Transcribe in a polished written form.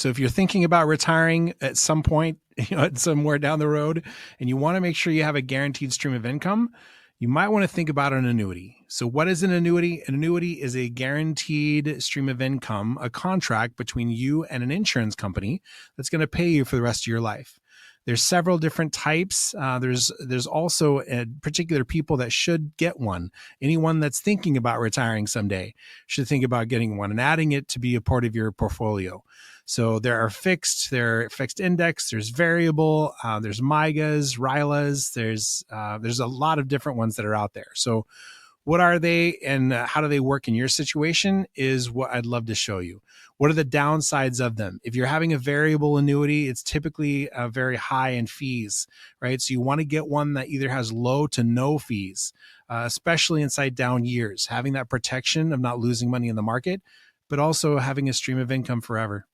So if you're thinking about retiring at some point, somewhere down the road, and you want to make sure you have a guaranteed stream of income, you might want to think about an annuity. So what is an annuity? An annuity is a guaranteed stream of income, a contract between you and an insurance company that's going to pay you for the rest of your life. There's several different types. There's also particular people that should get one. Anyone that's thinking about retiring someday should think about getting one and adding it to be a part of your portfolio. So there are fixed index, there's variable, there's MYGAs, RILAs, there's a lot of different ones that are out there. So what are they and how do they work in your situation is what I'd love to show you. What are the downsides of them? If you're having a variable annuity, it's typically very high in fees, right? So you want to get one that either has low to no fees, especially inside down years, having that protection of not losing money in the market, but also having a stream of income forever.